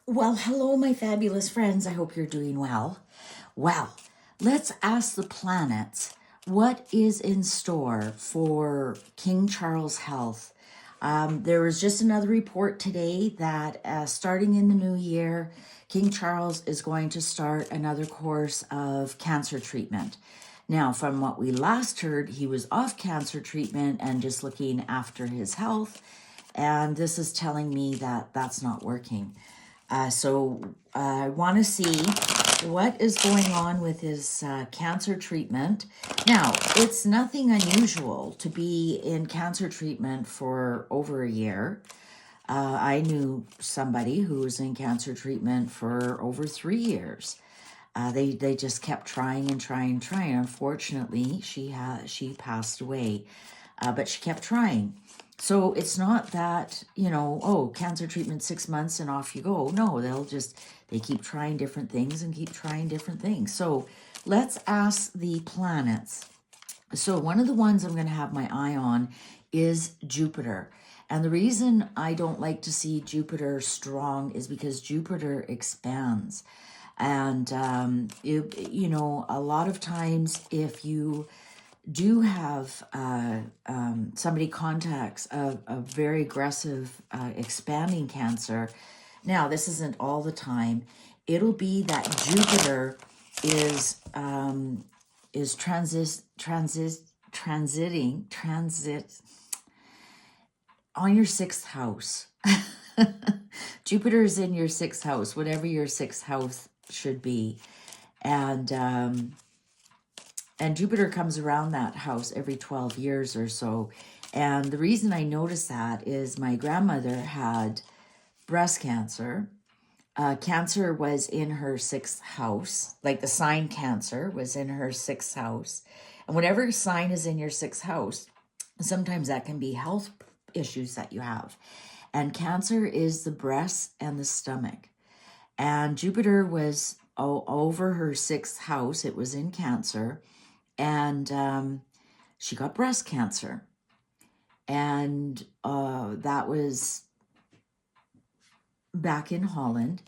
Well, hello, my fabulous friends. I hope you're doing well. Well, let's ask the planets what is in store for King Charles' health. There was just another report today that starting in the new year, King Charles is going to start another course of cancer treatment. Now, from what we last heard, he was off cancer treatment and just looking after his health. And this is telling me that that's not working. So I want to see what is going on with his cancer treatment. Now, it's nothing unusual to be in cancer treatment for over a year. I knew somebody who was in cancer treatment for over 3 years. They just kept trying and trying and trying. Unfortunately, she passed away, but she kept trying. So it's not that, oh, cancer treatment 6 months and off you go. No, they keep trying different things and keep trying different things. So let's ask the planets. So one of the ones I'm going to have my eye on is Jupiter. And the reason I don't like to see Jupiter strong is because Jupiter expands. And, a lot of times if you do have somebody contacts a very aggressive expanding cancer. Now, this isn't all the time. It'll be that Jupiter is transit on your 6th house. Jupiter is in your 6th house, whatever your 6th house should be. And Jupiter comes around that house every 12 years or so. And the reason I noticed that is my grandmother had breast cancer. Cancer was in her 6th house, like the sign Cancer was in her 6th house. And whatever sign is in your 6th house, sometimes that can be health issues that you have. And Cancer is the breast and the stomach. And Jupiter was over her 6th house. It was in Cancer. And she got breast cancer. And that was back in Holland.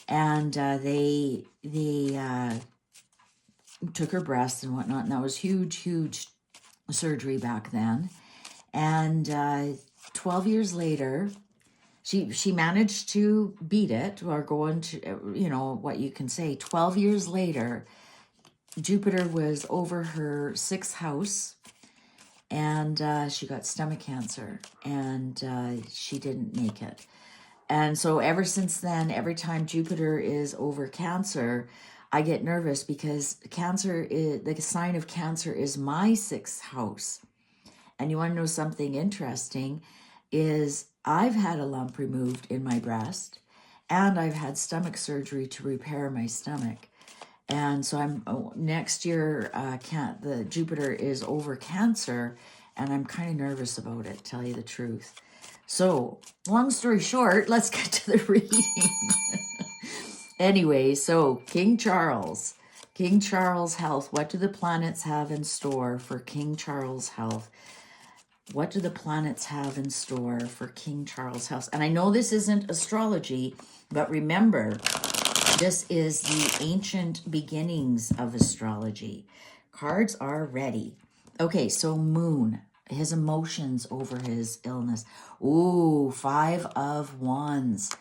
And they took her breast and whatnot. And that was huge surgery back then. And 12 years later, she managed to beat it, or go into, what you can say. 12 years later, Jupiter was over her 6th house, and she got stomach cancer, and she didn't make it. And so ever since then, every time Jupiter is over Cancer, I get nervous, because the sign of Cancer is my 6th house. And you want to know something interesting is I've had a lump removed in my breast, and I've had stomach surgery to repair my stomach. And so next year, the Jupiter is over Cancer, and I'm kind of nervous about it, tell you the truth. So long story short, let's get to the reading. Anyway, so King Charles health. What do the planets have in store for King Charles health? What do the planets have in store for King Charles health? And I know this isn't astrology, but remember, this is the ancient beginnings of astrology. Cards are ready. Okay, so Moon, his emotions over his illness. Ooh, 5 of Wands.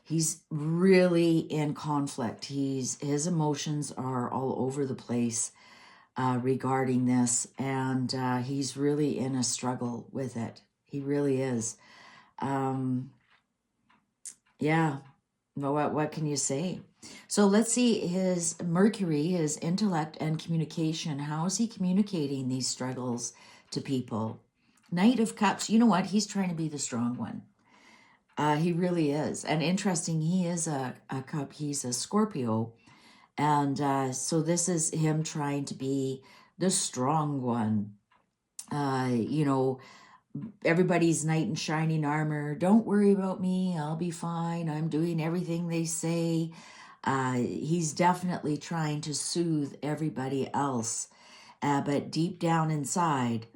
He's really in conflict. His emotions are all over the place regarding this, and he's really in a struggle with it. He really is. Yeah, what can you say? So let's see his Mercury, his intellect and communication. How is he communicating these struggles to people? Knight of Cups. You know what? He's trying to be the strong one. He really is. And interesting, he is a cup. He's a Scorpio. And so this is him trying to be the strong one. Everybody's knight in shining armor. Don't worry about me. I'll be fine. I'm doing everything they say. He's definitely trying to soothe everybody else. But deep down inside,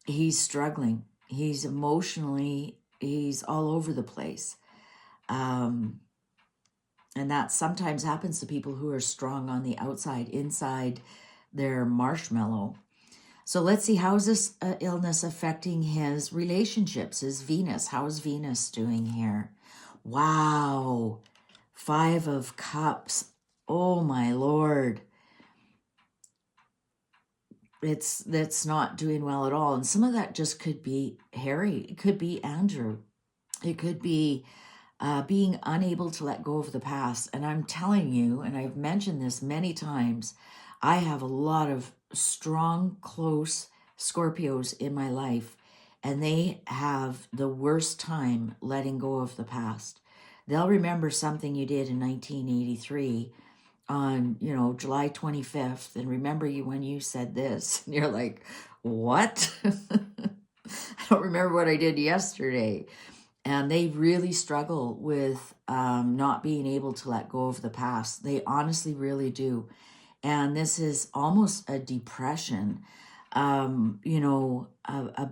he's struggling. He's emotionally, he's all over the place. And that sometimes happens to people who are strong on the outside. Inside, they're marshmallow. So let's see, how is this illness affecting his relationships, his Venus? How is Venus doing here? Wow. 5 of Cups. Oh, my Lord. That's not doing well at all. And some of that just could be Harry. It could be Andrew. It could be being unable to let go of the past. And I'm telling you, and I've mentioned this many times, I have a lot of strong, close Scorpios in my life, and they have the worst time letting go of the past. They'll remember something you did in 1983 on, July 25th, and remember you when you said this, and you're like, what? I don't remember what I did yesterday. And they really struggle with not being able to let go of the past. They honestly really do. And this is almost a depression,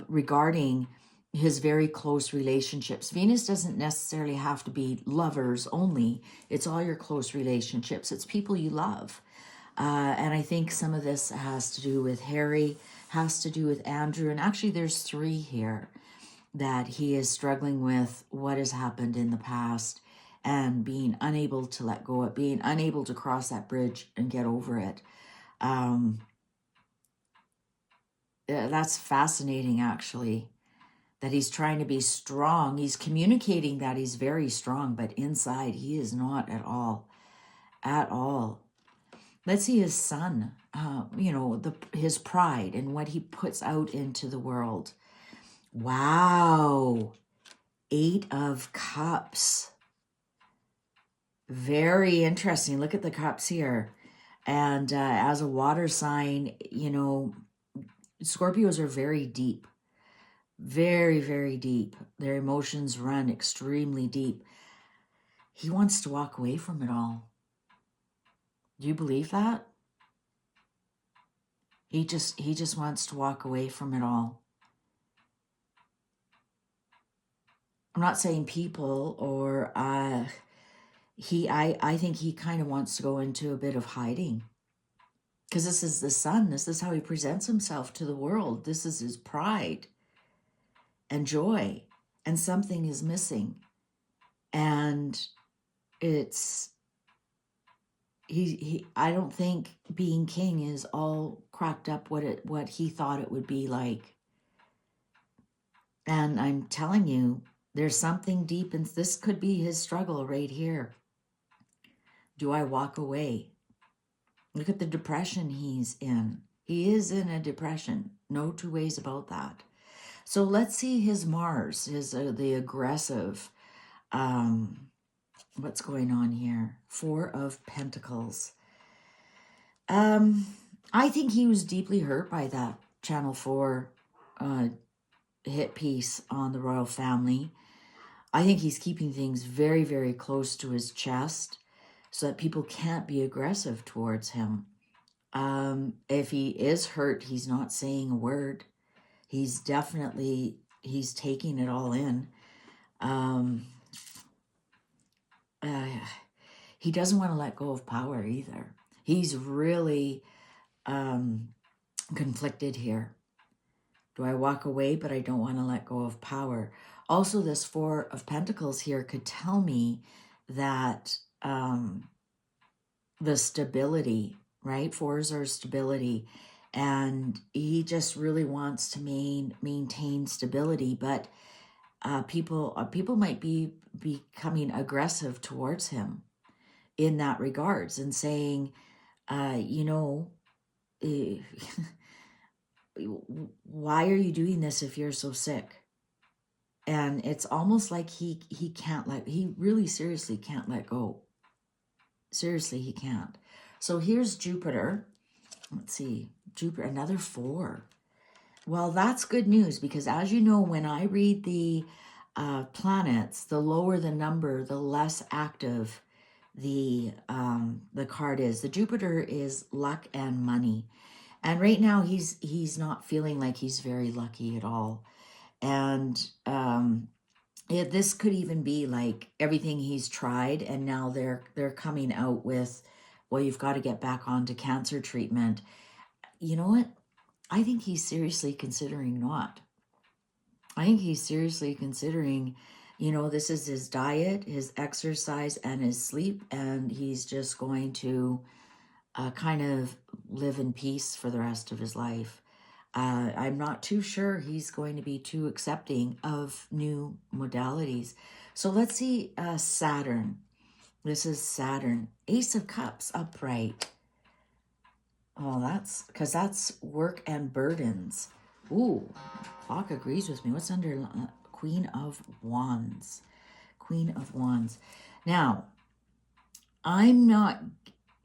regarding his very close relationships. Venus doesn't necessarily have to be lovers only. It's all your close relationships. It's people you love. And I think some of this has to do with Harry, has to do with Andrew. And actually there's 3 here that he is struggling with what has happened in the past and being unable to let go of, being unable to cross that bridge and get over it. That's fascinating, actually, that he's trying to be strong. He's communicating that he's very strong, but inside he is not at all. At all. Let's see his son, his pride and what he puts out into the world. Wow. 8 of Cups. Very interesting. Look at the cups here. And as a water sign, Scorpios are very deep. Very, very deep. Their emotions run extremely deep. He wants to walk away from it all. Do you believe that? He just wants to walk away from it all. I'm not saying people or I think he kind of wants to go into a bit of hiding. Because this is the sun. This is how he presents himself to the world. This is his pride and joy. And something is missing. And it's I don't think being king is all cracked up what he thought it would be like. And I'm telling you, there's something deep, and this could be his struggle right here. Do I walk away? Look at the depression he's in. He is in a depression. No 2 ways about that. So let's see his Mars, the aggressive. What's going on here? 4 of Pentacles. I think he was deeply hurt by that Channel 4 hit piece on the royal family. I think he's keeping things very, very close to his chest so that people can't be aggressive towards him. If he is hurt, he's not saying a word. He's taking it all in. He doesn't want to let go of power either. He's really conflicted here. Do I walk away, but I don't want to let go of power? Also, this 4 of Pentacles here could tell me that the stability, right? 4s are stability. And he just really wants to maintain stability. But people might be becoming aggressive towards him in that regards and saying, why are you doing this if you're so sick? And it's almost like he really seriously can't let go. Seriously, he can't. So here's Jupiter. Let's see, Jupiter, another 4. Well, that's good news, because as you know, when I read the planets, the lower the number, the less active the card is. The Jupiter is luck and money. And right now he's not feeling like he's very lucky at all. And this could even be like everything he's tried, and now they're coming out with, well, you've got to get back onto cancer treatment. You know what? I think he's seriously considering not. I think he's seriously considering, this is his diet, his exercise, and his sleep, and he's just going to kind of live in peace for the rest of his life. I'm not too sure he's going to be too accepting of new modalities. So let's see Saturn. This is Saturn. Ace of Cups upright. Oh, that's work and burdens. Ooh, clock agrees with me. What's under Queen of Wands? Queen of Wands. Now, I'm not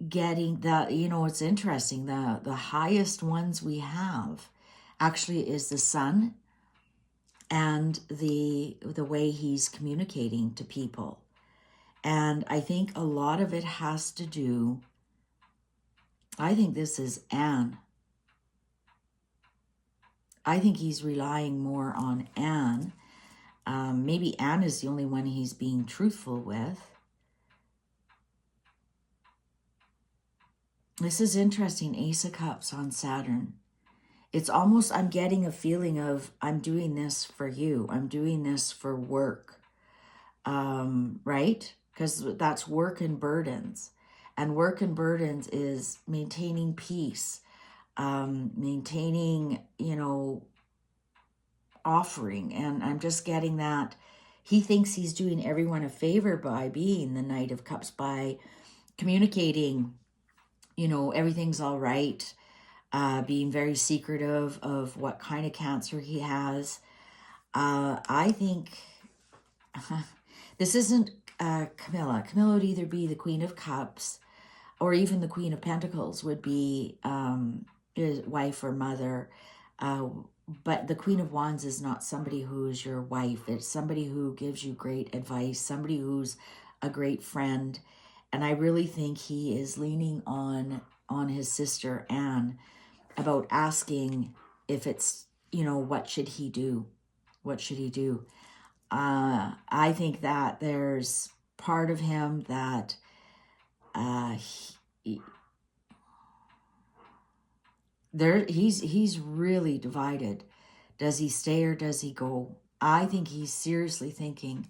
getting that. It's interesting. The highest ones we have actually is the Sun and the way he's communicating to people. And I think a lot of it has to do, I think this is Anne. I think he's relying more on Anne. Maybe Anne is the only one he's being truthful with. This is interesting. Ace of Cups on Saturn. It's almost, I'm getting a feeling of, I'm doing this for you. I'm doing this for work. Right? Because that's work and burdens. And work and burdens is maintaining peace. Maintaining, offering. And I'm just getting that he thinks he's doing everyone a favor by being the Knight of Cups, by communicating, everything's all right, being very secretive of what kind of cancer he has. I think this isn't Camilla. Camilla would either be the Queen of Cups or even the Queen of Pentacles would be his wife or mother. But the Queen of Wands is not somebody who's your wife. It's somebody who gives you great advice, somebody who's a great friend. And I really think he is leaning on his sister Anne about asking if it's, what should he do? What should he do? I think that there's part of him that he's really divided. Does he stay or does he go? I think he's seriously thinking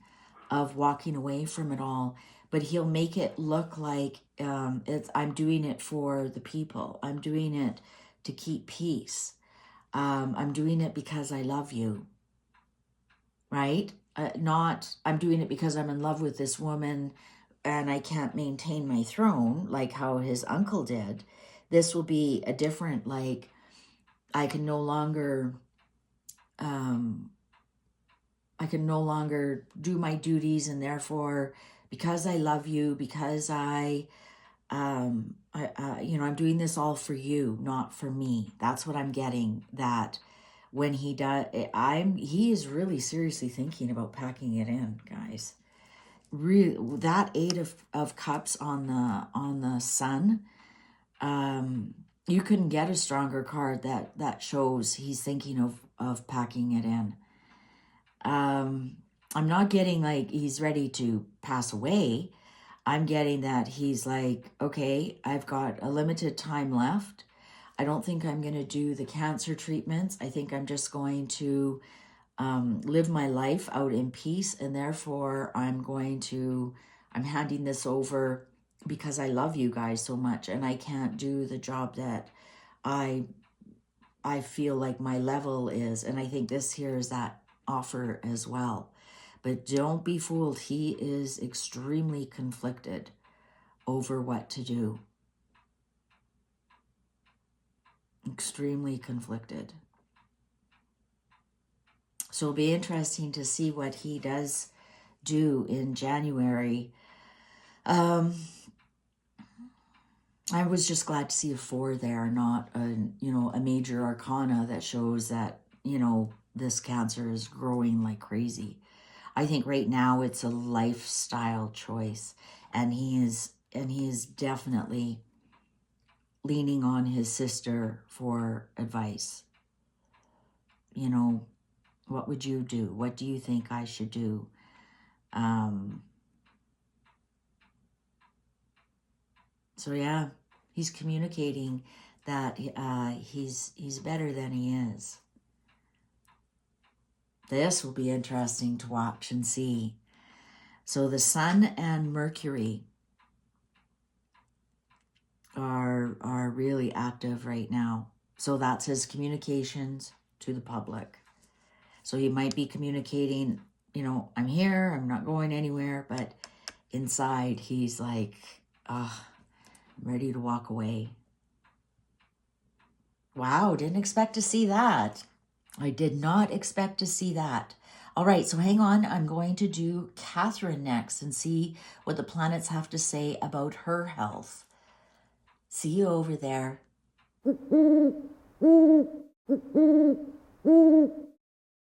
of walking away from it all, but he'll make it look like I'm doing it for the people. I'm doing it to keep peace. I'm doing it because I love you, right? Not I'm doing it because I'm in love with this woman and I can't maintain my throne like how his uncle did. This will be a different, like, I can no longer do my duties, and therefore, because I love you, because I'm doing this all for you, not for me. That's what I'm getting. That when he does, he is really seriously thinking about packing it in, guys. Really, that Eight of Cups on the Sun. You couldn't get a stronger card that shows he's thinking of packing it in. I'm not getting like he's ready to pass away. I'm getting that he's like, okay, I've got a limited time left. I don't think I'm going to do the cancer treatments. I think I'm just going to live my life out in peace. And therefore, I'm handing this over because I love you guys so much. And I can't do the job that I feel like my level is. And I think this here is that offer as well. But don't be fooled. He is extremely conflicted over what to do. Extremely conflicted. So it'll be interesting to see what he does do in January. I was just glad to see a 4 there, not a major arcana that shows that, this cancer is growing like crazy. I think right now it's a lifestyle choice, and he is definitely leaning on his sister for advice. What would you do? What do you think I should do? So yeah, he's communicating that he's better than he is. This will be interesting to watch and see. So the Sun and Mercury are really active right now. So that's his communications to the public. So he might be communicating, you know, I'm here, I'm not going anywhere, but inside he's like, I'm ready to walk away. Wow, didn't expect to see that. I did not expect to see that. All right, so hang on. I'm going to do Catherine next and see what the planets have to say about her health. See you over there.